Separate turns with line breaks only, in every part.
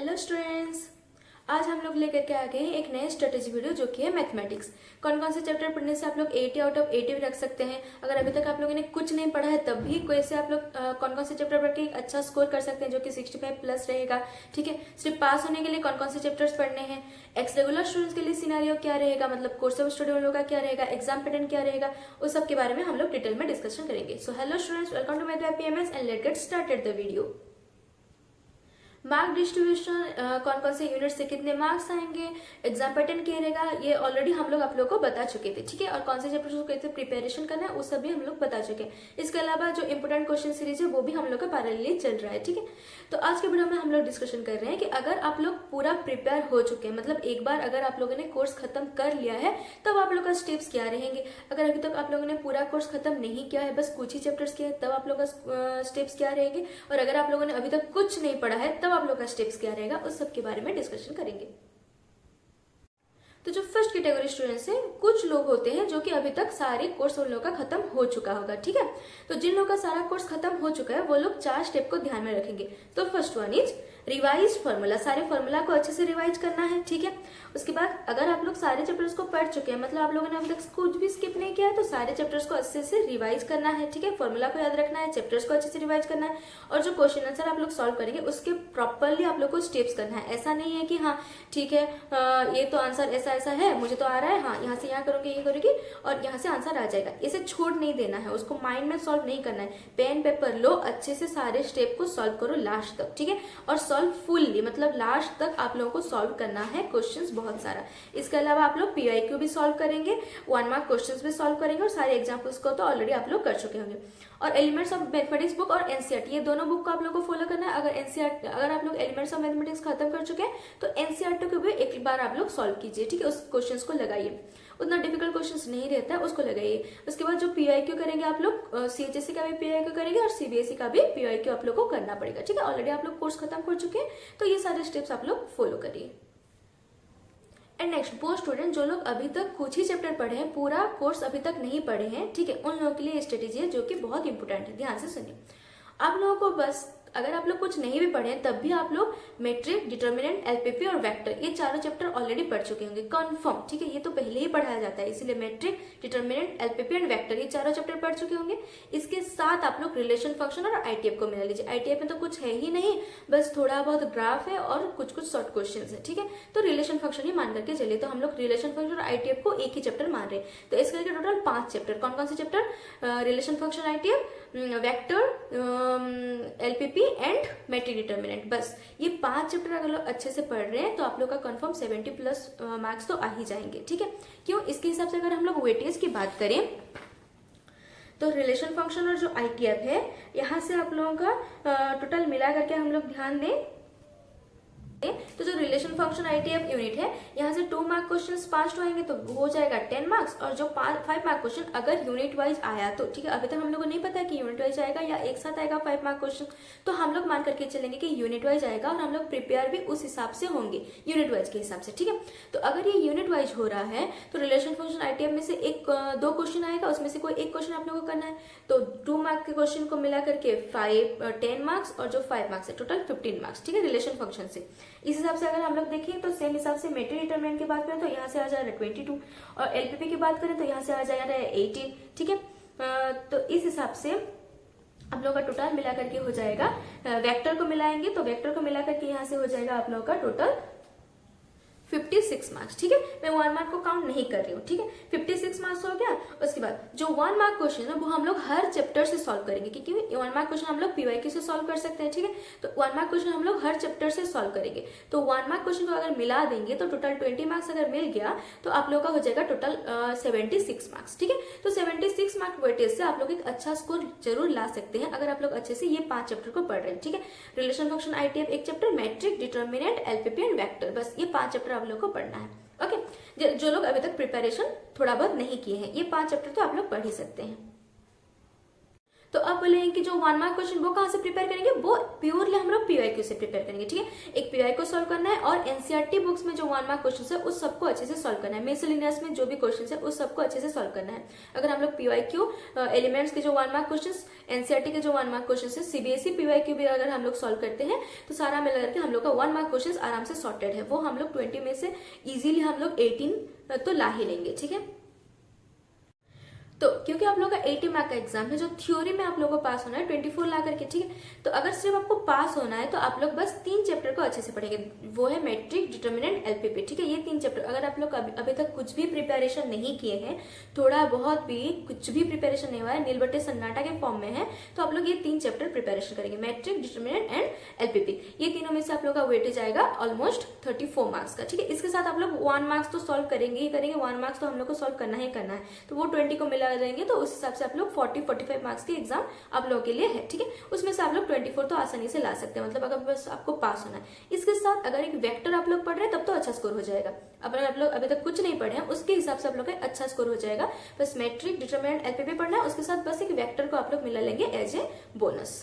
Hello students, आज हम लोग लेकर के आ गए हैं एक नए स्ट्रेटेजी वीडियो जो कि है मैथमेटिक्स। कौन कौन से चैप्टर पढ़ने से आप लोग 80 आउट ऑफ 80 भी रख सकते हैं। अगर अभी तक आप लोगों ने कुछ नहीं पढ़ा है तब भी कोई से आप लोग कौन कौन से चैप्टर पढ़ के एक अच्छा स्कोर कर सकते हैं जो कि 65 प्लस रहेगा। ठीक है, सिर्फ पास होने के लिए कौन कौन से चैप्टर्स पढ़ने हैं, एक्स रेगुलर स्टूडेंट्स के लिए सिनेरियो क्या रहेगा, मतलब कोर्स ऑफ स्टडी वालों का क्या रहेगा, एग्जाम पैटर्न क्या रहेगा, उस सब के बारे में हम लोग डिटेल में डिस्कशन करेंगे। So hello students, welcome to my PMS and let's get started the video. Mark distribution, कौन कौन से यूनिट से कितने मार्क्स आएंगे, एग्जाम पैटर्न क्या रहेगा, ये ऑलरेडी हम लोग आप लोगों को बता चुके थे। ठीक है, और कौन से चैप्टर को कैसे प्रिपरेशन करना है वो सब भी हम लोग बता चुके हैं। इसके अलावा जो इंपोर्टेंट क्वेश्चन सीरीज है वो भी हम लोग का पैरेलली चल रहा है। ठीक है, तो आज के वीडियो में हम लोग डिस्कशन कर रहे हैं कि अगर आप लोग पूरा प्रिपेयर हो चुके हैं, मतलब एक बार अगर आप लोगों ने कोर्स खत्म कर लिया है तब आप लोग का स्टेप्स क्या रहेंगे। अगर अभी तक आप लोगों ने पूरा कोर्स खत्म नहीं किया है, बस कुछ ही चैप्टर्स किया है, तब आप लोग का स्टेप्स क्या रहेंगे। और अगर आप लोगों ने अभी तक कुछ नहीं पढ़ा है तब आप लोग का स्टेप्स क्या रहेगा, उस सब के बारे में डिस्कशन करेंगे। तो जो फर्स्ट कैटेगरी स्टूडेंट्स हैं, कुछ लोग होते हैं जो कि अभी तक सारे कोर्स उन लोगों का खत्म हो चुका होगा। ठीक है, तो जिन लोगों का सारा कोर्स खत्म हो चुका है वो लोग 4 स्टेप को ध्यान में रखेंगे। तो first one is revise formula, सारे फॉर्मूला को अच्छे से रिवाइज करना है। ठीक है, उसके बाद अगर आप लोग सारे चैप्टर्स को पढ़ चुके हैं, मतलब आप लोगों ने अभी तक कुछ भी स्किप नहीं किया है, तो सारे चैप्टर्स को अच्छे से रिवाइज करना है। ठीक है, फॉर्मूला को याद रखना है, चैप्टर्स को अच्छे से रिवाइज करना है, और जो क्वेश्चन आंसर आप लोग सॉल्व करेंगे उसके प्रॉपरली आप लोग को स्टेप्स करना है। ऐसा नहीं है कि हाँ ठीक है ये तो आंसर ऐसा ऐसा है, मुझे तो आ रहा है, हाँ यहाँ से यहाँ करूंगी, ये करूंगी और यहाँ से आंसर आ जाएगा, इसे छोड़ नहीं देना है, उसको माइंड में सॉल्व नहीं करना है। पेन पेपर लो, अच्छे से सारे स्टेप को सॉल्व करो लास्ट तक। ठीक है, और सॉल्व फुल्ली, मतलब लास्ट तक आप लोगों को सॉल्व करना है क्वेश्चंस बहुत सारा। इसके अलावा आप लोग PIQ भी सॉल्व करेंगे, 1 मार्क क्वेश्चंस भी सॉल्व करेंगे, और सारे एग्जाम्पल्स को तो ऑलरेडी आप लोग कर चुके होंगे। और एलिमेंट्स ऑफ मैथमेटिक्स बुक और NCERT, ये दोनों बुक को आप लोग को फॉलो करना है। अगर आप लोग एलिमेंट्स ऑफ मैथमेटिक्स खत्म कर चुके हैं तो NCERT को भी एक बार आप लोग सॉल्व कीजिए। ठीक है, उस क्वेश्चंस को लगाइए, उतना डिफिकल्ट क्वेश्चंस नहीं रहता है, उसको लगाइए। उसके बाद जो PIQ करेंगे आप लोग, CHSE का भी PIQ करेंगे और CBSE का भी PIQ आप लोग को करना पड़ेगा। ठीक है, ऑलरेडी आप लोग कोर्स खत्म कर चुके हैं तो ये सारे स्टेप्स आप लोग फॉलो करिए। एंड नेक्स्ट, वो स्टूडेंट जो लोग अभी तक कुछ ही चैप्टर पढ़े हैं, पूरा कोर्स अभी तक नहीं पढ़े हैं, ठीक है, उन लोगों के लिए स्ट्रेटेजी है जो कि बहुत इंपॉर्टेंट है। ध्यान से सुनिए, आप लोगों को बस अगर आप लोग कुछ नहीं भी पढ़े हैं तब भी आप लोग मैट्रिक, डिटर्मिनेंट, LPP और वेक्टर, ये चारों चैप्टर ऑलरेडी पढ़ चुके होंगे कंफर्म। ठीक है, ये तो पहले ही पढ़ाया जाता है, इसीलिए matrix, determinant, LPP and vector, ये चारों चैप्टर पढ़ चुके होंगे। इसके साथ आप लोग रिलेशन फंक्शन और ITF को मिला लीजिए। ITF में तो कुछ है ही नहीं, बस थोड़ा बहुत ग्राफ है और कुछ कुछ शॉर्ट क्वेश्चन है। ठीक है, तो रिलेशन फंक्शन ही मान करके चलिए, तो हम लोग रिलेशन फंक्शन और ITF को एक ही चैप्टर मान रहे हैं। तो इसके टोटल 5 चैप्टर, कौन कौन से chapter, relation function, ITF, vector, LPP and matrix determinant, बस ये 5 चैप्टर अगर लोग अच्छे से पढ़ रहे हैं तो आप लोग का कंफर्म 70 प्लस मार्क्स तो आ ही जाएंगे। ठीक है, क्यों, इसके हिसाब से अगर हम लोग वेटेज की बात करें तो रिलेशन फंक्शन और जो ITF है, यहाँ से आप लोगों का टोटल मिला करके हम लोग ध्यान दें तो जो रिलेशन फंक्शन ITF यूनिट है, यहाँ से 2 मार्क क्वेश्चन 5 आएंगे तो हो जाएगा 10 मार्क्स, और जो 5 मार्क क्वेश्चन अगर यूनिट वाइज आया तो, ठीक है, अभी तक हम लोग को नहीं पता है कि यूनिट वाइज आएगा या एक साथ आएगा 5 मार्क क्वेश्चन, तो हम लोग मान करके चलेंगे कि यूनिट वाइज आएगा और हम लोग प्रिपेयर भी उस हिसाब से होंगे यूनिट वाइज के हिसाब से। ठीक है, तो अगर ये यूनिट वाइज हो रहा है तो रिलेशन फंक्शन ITF में से 2 क्वेश्चन आएगा, उसमें से कोई एक क्वेश्चन आप लोग को करना है, तो 2 मार्क के क्वेश्चन को मिला करके 10 मार्क्स और जो 5 मार्क्स है टोटल 15 मार्क्स। ठीक है, रिलेशन फंक्शन से। इस हिसाब से अगर हम लोग देखें तो सेम हिसाब से मैट्रिक डिटरमिनेंट की बात करें तो यहाँ से आ जाएगा 22, और LPP की बात करें तो यहाँ से आ जाएगा 18। ठीक है, तो इस हिसाब से आप लोगों का टोटल मिला करके हो जाएगा, वेक्टर को मिलाएंगे तो वेक्टर को मिला करके यहाँ से हो जाएगा आप लोगों का टोटल 56 मार्क्स। ठीक है, मैं 1 मार्क को काउंट नहीं कर रही हूँ। ठीक है, 56 मार्क्स हो गया। उसके बाद जो 1 मार्क क्वेश्चन है वो हम लोग हर चैप्टर से सॉल्व करेंगे, क्योंकि 1 मार्क क्वेश्चन हम लोग PYQ से सॉल्व कर सकते हैं। ठीक है, तो 1 मार्क क्वेश्चन हम लोग हर चैप्टर से सॉल्व करेंगे, तो 1 मार्क क्वेश्चन को अगर मिला देंगे तो टोटल 20 मार्क्स अगर मिल गया तो आप लोग का हो जाएगा टोटल 76 मार्क्स। ठीक है, तो 76 मार्क वेटेज से आप लोग एक अच्छा स्कोर जरूर ला सकते हैं अगर आप लोग अच्छे से ये 5 चैप्टर को पढ़ रहे हैं। ठीक है, रिलेशन फंक्शन ITF एक chapter, matrix, determinant, LPP and vector, बस ये 5 चैप्टर आप लोग को पढ़ना है। ओके, जो लोग अभी तक प्रिपरेशन थोड़ा बहुत नहीं किए हैं, ये 5 चैप्टर तो आप लोग पढ़ ही सकते हैं। तो अब बोलेंगे कि जो 1 मार्क क्वेश्चन वो कहाँ से प्रिपेयर करेंगे, वो प्योरली हम लोग पीवाईक्यू से प्रिपेयर करेंगे। ठीक है, एक पीवाईक्यू सॉल्व करना है और एनसीईआरटी बुक्स में जो 1 मार्क क्वेश्चन है उस सबको अच्छे से सॉल्व करना है। मिसलेनियस में जो भी क्वेश्चन है उस सबको अच्छे से सॉल्व करना है। अगर हम लोग पीवाईक्यू एलिमेंट्स के जो 1 मार्क क्वेश्चन, एनसीईआरटी के जो 1 मार्क क्वेश्चन है, सीबीएसई पीवाईक्यू भी अगर हम लोग सॉल्व करते हैं तो सारा मिला करके हम लोग का 1 मार्क क्वेश्चन आराम से सॉर्टेड है। वो हम लोग 20 में से इजीली हम लोग 18 तो ला ही लेंगे। ठीक है, तो क्योंकि आप लोगों का 80 मार्क का एग्जाम है, जो थ्योरी में आप लोगों को पास होना है 24 ला करके। ठीक है, तो अगर सिर्फ आपको पास होना है तो आप लोग बस 3 चैप्टर को अच्छे से पढ़ेंगे, वो है मैट्रिक, डिटर्मिनेंट, एलपीपी। ठीक है, ये 3 चैप्टर अगर आप लोग अभी तक कुछ भी प्रिपरेशन नहीं किए हैं, थोड़ा बहुत भी कुछ भी प्रिपरेशन नहीं हुआ है, नीलबट्टे सन्नाटा के फॉर्म में है, तो आप लोग ये 3 चैप्टर प्रिपरेशन करेंगे, मैट्रिक, डिटर्मिनेंट एंड एलपीपी। ये तीनों में से आप लोग का वेटेज आएगा ऑलमोस्ट 34 मार्क्स का। ठीक है, इसके साथ आप लोग 1 मार्क्स तो सॉल्व करेंगे ही करेंगे, 1 मार्क्स तो हम लोग को सॉल्व करना ही करना है, तो वो 20 को मिला देंगे, तो उस हिसाब से आप लोग 40-45 मार्क्स की एग्जाम आप लोगों के लिए है। ठीक है, उसमें से आप लोग 24 तो आसानी से ला सकते हैं, मतलब अगर बस आपको पास होना है। इसके साथ अगर एक वेक्टर आप लोग पढ़ रहे हैं तब तो अच्छा स्कोर हो जाएगा। अगर आप लोग अभी तक कुछ नहीं पढ़े हैं उसके हिसाब से आप लोग का अच्छा स्कोर हो जाएगा। बस मैट्रिक, डिटरमिनेंट, एलपीपी पढ़ना है, उसके साथ बस एक वेक्टर को आप लोग मिला लेंगे एज ए बोनस।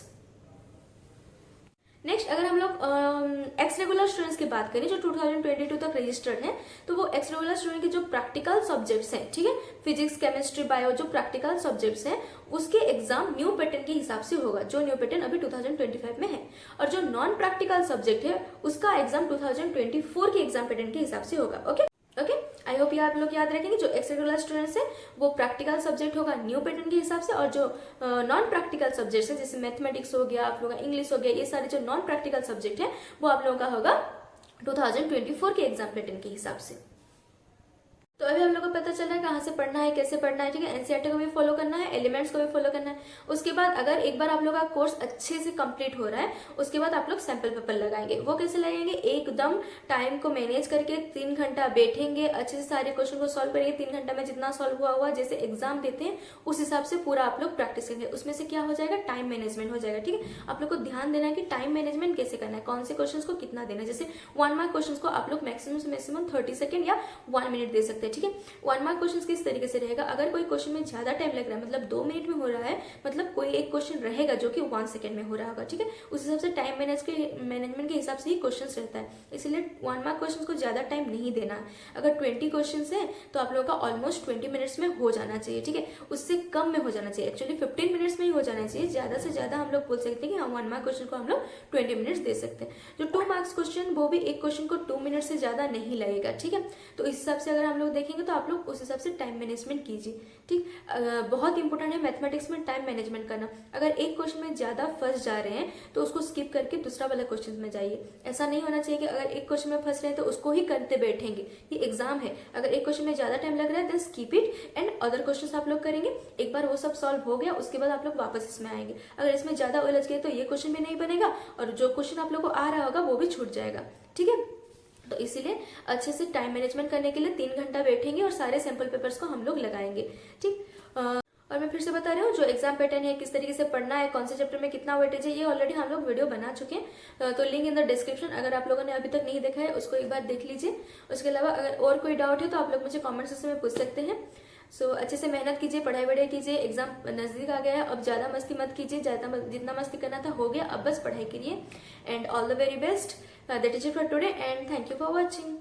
नेक्स्ट, अगर हम लोग एक्स रेगुलर स्टूडेंट्स की बात करें जो 2022 तक रजिस्टर्ड हैं, तो वो एक्स रेगुलर स्टूडेंट के जो प्रैक्टिकल सब्जेक्ट्स हैं, ठीक है, फिजिक्स, केमिस्ट्री, बायो, जो प्रैक्टिकल सब्जेक्ट्स हैं उसके एग्जाम न्यू पैटर्न के हिसाब से होगा, जो न्यू पैटर्न अभी 2025 में है। और जो नॉन प्रैक्टिकल सब्जेक्ट है उसका एग्जाम 2024 के एग्जाम पैटर्न के हिसाब से होगा। ओके, आई होप ये आप लोग याद रखेंगे। जो एक्स रेगुलर स्टूडेंट्स है वो प्रैक्टिकल सब्जेक्ट होगा न्यू पैटर्न के हिसाब से, और जो नॉन प्रैक्टिकल सब्जेक्ट्स है जैसे मैथमेटिक्स हो गया, आप लोगों का इंग्लिश हो गया, ये सारे जो नॉन प्रैक्टिकल सब्जेक्ट है वो आप लोगों का होगा 2024 के एग्जाम पैटर्न के हिसाब से। तो अभी हम लोग को पता चल रहा है कहाँ से पढ़ना है, कैसे पढ़ना है। ठीक है, एनसीईआरटी को भी फॉलो करना है, एलिमेंट्स को भी फॉलो करना है। उसके बाद अगर एक बार आप लोग का कोर्स अच्छे से कंप्लीट हो रहा है उसके बाद आप लोग सैंपल पेपर लगाएंगे। वो कैसे लगाएंगे, एकदम टाइम को मैनेज करके 3 घंटा बैठेंगे, अच्छे से सारे क्वेश्चन को सॉल्व करेंगे। 3 घंटा में जितना सॉल्व हुआ जैसे एग्जाम देते हैं उस हिसाब से पूरा आप लोग प्रैक्टिस करेंगे। उसमें से क्या हो जाएगा, टाइम मैनेजमेंट हो जाएगा। ठीक है, आप लोग को ध्यान देना है कि टाइम मैनेजमेंट कैसे करना है, कौन से क्वेश्चन को कितना देना है। जैसे 1 मार्क क्वेश्चन को आप लोग मैक्सिमम 30 सेकंड या 1 मिनट दे सकते हैं। ठीक है, 1 मार्क क्वेश्चन किस तरीके से रहेगा, अगर कोई क्वेश्चन में ज्यादा टाइम लग रहा है, मतलब 2 मिनट में हो रहा है, मतलब कोई एक क्वेश्चन रहेगा जो कि 1 सेकंड में हो रहा होगा। ठीक है, उस हिसाब से टाइम मैनेजमेंट के हिसाब से ही क्वेश्चन रहता है, इसलिए 1 मार्क क्वेश्चन को ज्यादा टाइम नहीं देना है। अगर 20 क्वेश्चन है तो आप लोगों का ऑलमोस्ट 20 मिनट्स में हो जाना चाहिए। ठीक है, उससे कम में हो जाना चाहिए, एक्चुअली 15 मिनट्स में ही हो जाना चाहिए। ज्यादा से ज्यादा हम लोग बोल सकते हैं कि हम 1 मार्क क्वेश्चन को हम लोग 20 मिनट्स दे सकते हैं। जो 2 मार्क्स क्वेश्चन वो भी एक क्वेश्चन को 2 मिनट से ज्यादा नहीं लगेगा। ठीक है, तो इस हिसाब से अगर हम लोग देखेंगे तो आप लोग उस हिसाब से टाइम मैनेजमेंट कीजिए। ठीक, बहुत इंपॉर्टेंट है मैथमेटिक्स में टाइम मैनेजमेंट करना। अगर एक क्वेश्चन में ज्यादा फंस जा रहे हैं तो उसको स्किप करके दूसरा वाला क्वेश्चन में जाइए। ऐसा नहीं होना चाहिए कि अगर एक क्वेश्चन में फंस रहे हैं तो उसको ही करते बैठेंगे, ये एग्जाम है। अगर एक क्वेश्चन में ज्यादा टाइम लग रहा है then skip it and other question आप लोग करेंगे। एक बार वो सब सॉल्व हो गया उसके बाद आप लोग वापस इसमें आएंगे। अगर इसमें ज्यादा उलझ गए तो ये क्वेश्चन भी नहीं बनेगा और जो क्वेश्चन आप लोग को आ रहा होगा वो भी छूट जाएगा। ठीक है, तो इसीलिए अच्छे से टाइम मैनेजमेंट करने के लिए 3 घंटा बैठेंगे और सारे सैंपल पेपर्स को हम लोग लगाएंगे। ठीक, और मैं फिर से बता रही हूँ जो एग्जाम पैटर्न है, किस तरीके से पढ़ना है, कौन से चैप्टर में कितना वेटेज है, ये ऑलरेडी हम लोग वीडियो बना चुके हैं, तो लिंक इन द डिस्क्रिप्शन। अगर आप लोगों ने अभी तक नहीं देखा है उसको एक बार देख लीजिए। उसके अलावा अगर और कोई डाउट है तो आप लोग मुझे कॉमेंट सेक्शन में पूछ सकते हैं। सो अच्छे से मेहनत कीजिए, पढ़ाई वढ़ाई कीजिए, एग्जाम नजदीक आ गया है, अब ज्यादा मस्ती मत कीजिए, जितना मस्ती करना था हो गया, अब बस पढ़ाई करिए। And all the very best, that is it for today and thank you for watching.